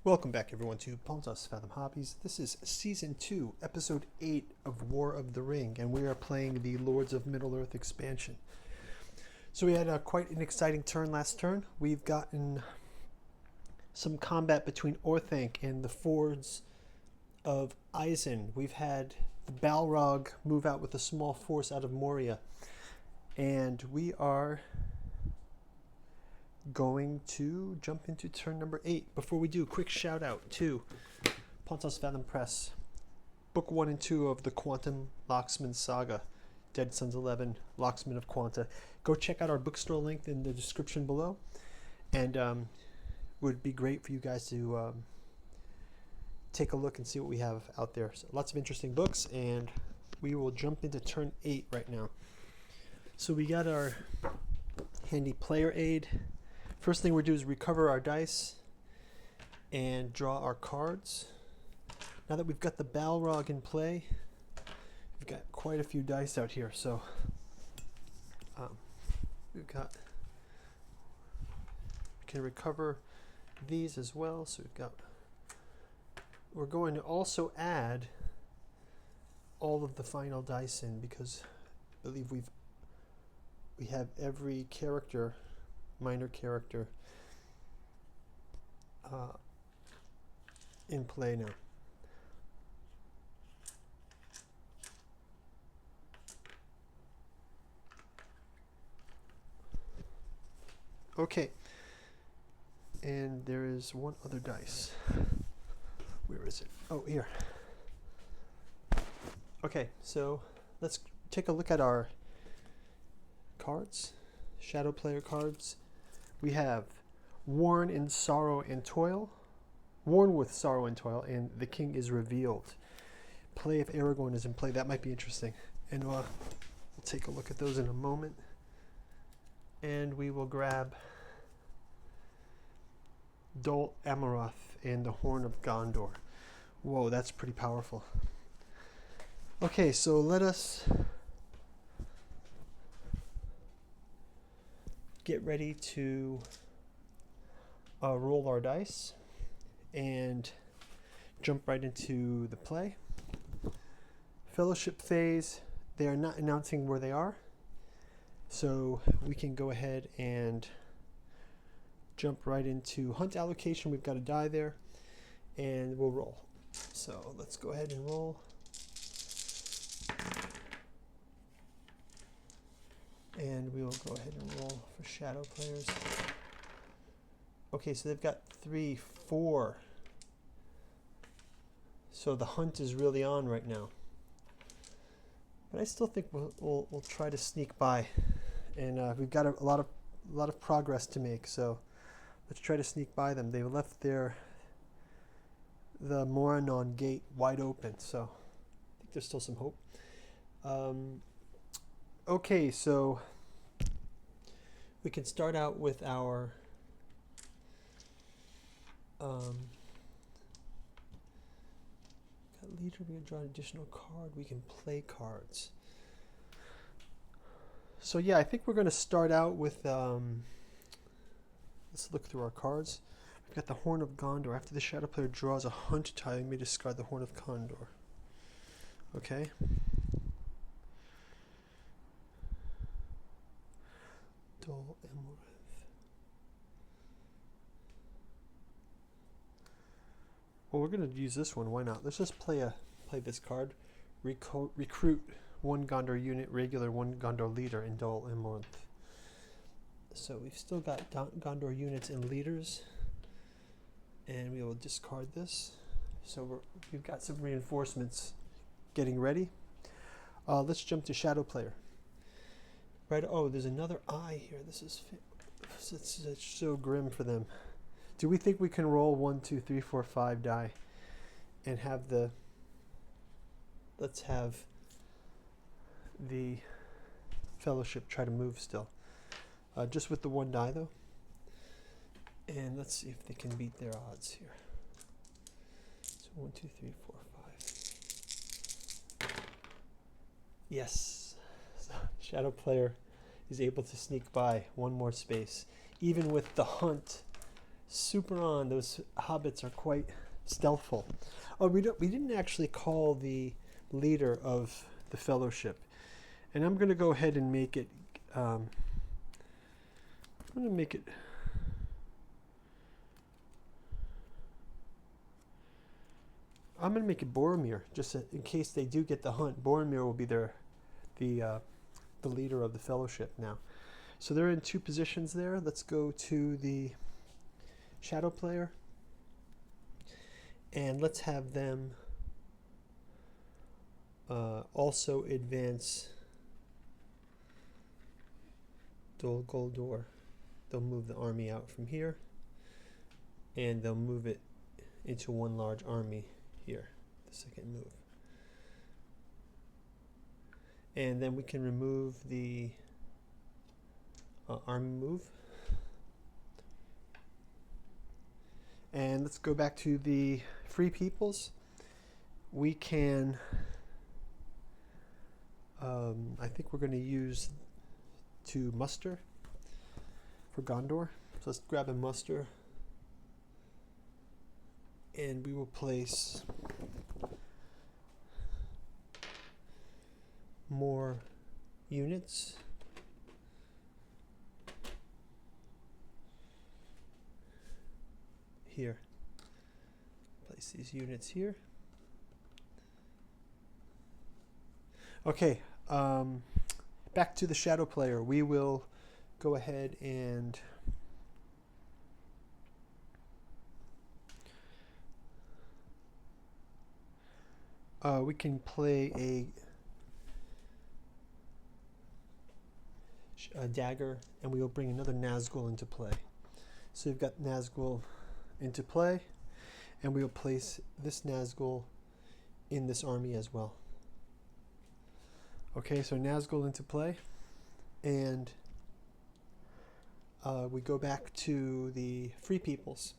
Welcome back, everyone, to Pontos Fathom Hobbies. This is Season 2, Episode 8 of War of the Ring, and we are playing the Lords of Middle-earth expansion. So we had quite an exciting turn last turn. We've gotten some combat between Orthanc and the Fords of Eisen. We've had the Balrog move out with a small force out of Moria, and we are going to jump into turn number 8. Before we do, quick shout out to Pontos Fathom Press, Book 1 and 2 of the Quantum Locksmith Saga, Dead Sons 11, Locksmith of Quanta. Go check out our bookstore link in the description below, and it would be great for you guys to take a look and see what we have out there. So lots of interesting books, and we will jump into turn 8 right now. So we got our handy player aid. First thing we're doing is recover our dice and draw our cards. Now that we've got the Balrog in play, we've got quite a few dice out here. So we can recover these as well. So we're going to also add all of the final dice in, because I believe we have every character, minor character, in play now. Okay, and there is one other dice. Where is it? Oh, here. Okay, so let's take a look at our cards, shadow player cards. We have Worn in Sorrow and Toil, Worn with Sorrow and Toil, and the King is Revealed. Play if Aragorn is in play. That might be interesting. And we'll take a look at those in a moment. And we will grab Dol Amroth and the Horn of Gondor. Whoa, that's pretty powerful. Okay, so let us get ready to roll our dice and jump right into the play. Fellowship phase, they are not announcing where they are, so we can go ahead and jump right into hunt allocation. We've got a die there, and we'll roll. So let's go ahead and roll. And we will go ahead and roll for shadow players. Okay, so they've got 3, 4. So the hunt is really on right now. But I still think we'll try to sneak by, and we've got a lot of progress to make. So let's try to sneak by them. They left the Moranon gate wide open, so I think there's still some hope. Okay, so we can start out with our leader. We can draw an additional card. We can play cards. So yeah, I think we're going to start out with let's look through our cards. We've got the Horn of Gondor. After the shadow player draws a hunt tile, you may discard the Horn of Gondor. Okay. Dol Amroth. Well, we're going to use this one. Why not? Let's just play this card. Recruit 1 Gondor unit, regular 1 Gondor leader in Dol Amroth. So we've still got Gondor units and leaders, and we will discard this. So we've got some reinforcements getting ready. Let's jump to shadow player. Right. Oh, there's another eye here. It's so grim for them. Do we think we can roll 1, 2, 3, 4, 5 die and have let's have the Fellowship try to move still. Just with the 1 die though. And let's see if they can beat their odds here. So 1, 2, 3, 4, 5. Yes. Shadow player is able to sneak by 1 more space, even with the hunt Super on. Those hobbits are quite stealthful. Oh, we didn't actually call the leader of the fellowship, and I'm going to go ahead and make it. I'm going to make it. I'm going to make it Boromir, just in case they do get the hunt. Boromir will be the leader of the fellowship now. So they're in two positions there. Let's go to the shadow player, and let's have them also advance Dol Guldur. They'll move the army out from here, and they'll move it into one large army here, the second move. And then we can remove the army move. And let's go back to the free peoples. We can, I think we're going to use to muster for Gondor. So let's grab a muster, and we will place more units. Here. Place these units here. Okay, back to the shadow player. We will go ahead and we can play a dagger, and we will bring another Nazgul into play. So you've got Nazgul into play, and we will place this Nazgul in this army as well. Okay, so Nazgul into play, and we go back to the free peoples.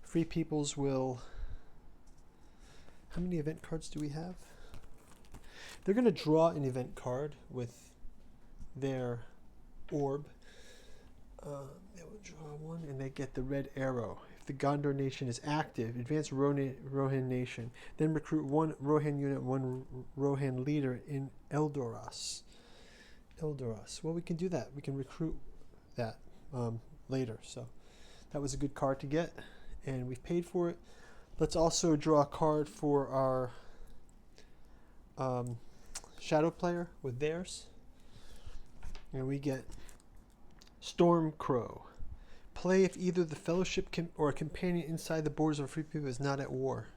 Free peoples will... How many event cards do we have? They're going to draw an event card with their orb. They will draw one, and they get the red arrow. If the Gondor nation is active, advance Rohan nation. Then recruit one Rohan unit, one Rohan leader in Eldoras. Eldoras. Well, we can do that. We can recruit that later. So that was a good card to get, and we've paid for it. Let's also draw a card for our shadow player with theirs. And we get Stormcrow. Play if either the fellowship or a companion inside the borders of a free people is not at war.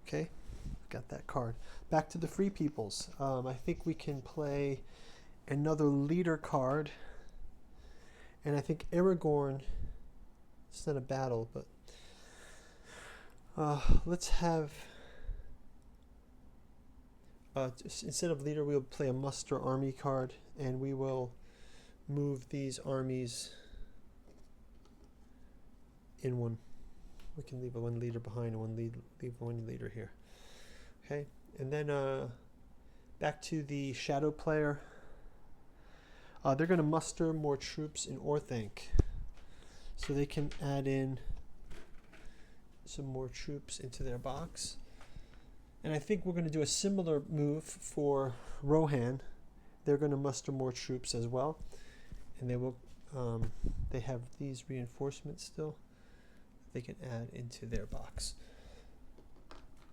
Okay, got that card. Back to the free peoples. I think we can play another leader card. And I think Aragorn, it's not a battle, but let's have... instead of leader, we'll play a muster army card, and we will move these armies in one. We can leave one leader behind and leave one leader here. Okay, and then back to the shadow player. They're going to muster more troops in Orthanc, so they can add in some more troops into their box. And I think we're going to do a similar move for Rohan. They're going to muster more troops as well, and they will. They have these reinforcements still. They can add into their box.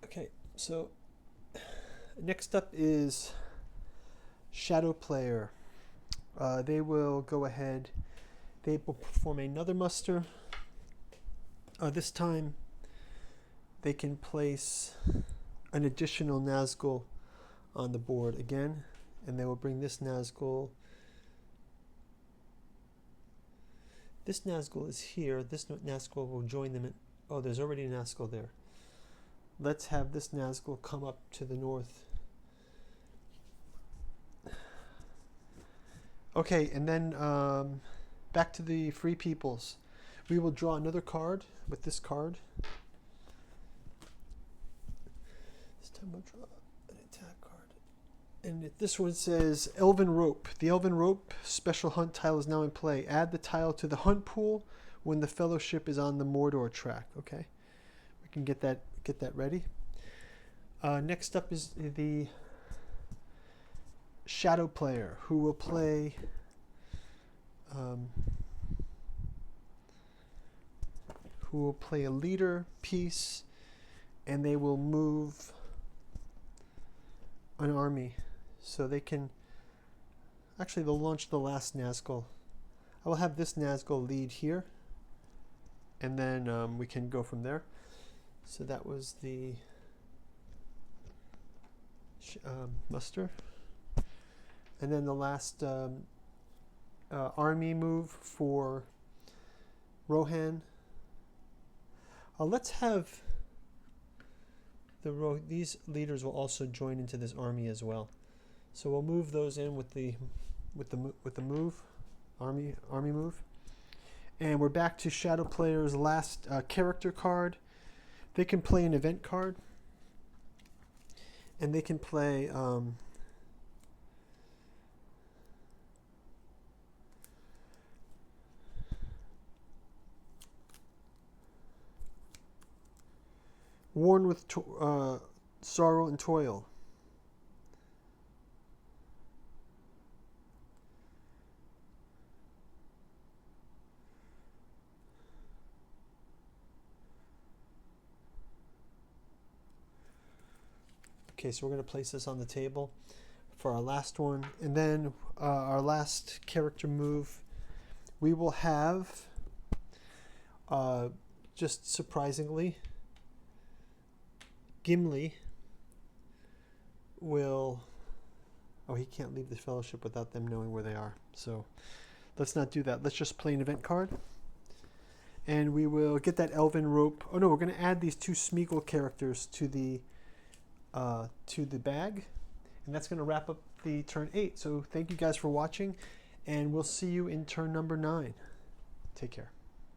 Okay, so next up is Shadow Player. They will go ahead. They will perform another muster. This time, they can place an additional Nazgul on the board again, and they will bring this Nazgul. This Nazgul is here. This Nazgul will join them. Oh, there's already a Nazgul there. Let's have this Nazgul come up to the north. Okay, and then back to the free peoples. We will draw another card with this card. This time we'll draw an attack card. And this one says Elven Rope. The Elven Rope special hunt tile is now in play. Add the tile to the hunt pool when the fellowship is on the Mordor track. Okay, we can get that ready. Next up is the Shadow Player, who will play a leader piece, and they will move an army. So they can, actually they'll launch the last Nazgul. I will have this Nazgul lead here, and then we can go from there. So that was the muster. And then the last army move for Rohan. Let's have these leaders will also join into this army as well. So we'll move those in with the move, army move. And we're back to Shadow Player's last character card. They can play an event card, and they can play Worn with Sorrow and Toil. Okay, so we're going to place this on the table for our last one. And then our last character move, we will have, just surprisingly, Gimli will... Oh, he can't leave the fellowship without them knowing where they are. So let's not do that. Let's just play an event card. And we will get that Elven Rope. Oh no, we're going to add these two Smeagol characters to the bag. And that's going to wrap up the turn 8. So thank you guys for watching, and we'll see you in turn number 9. Take care.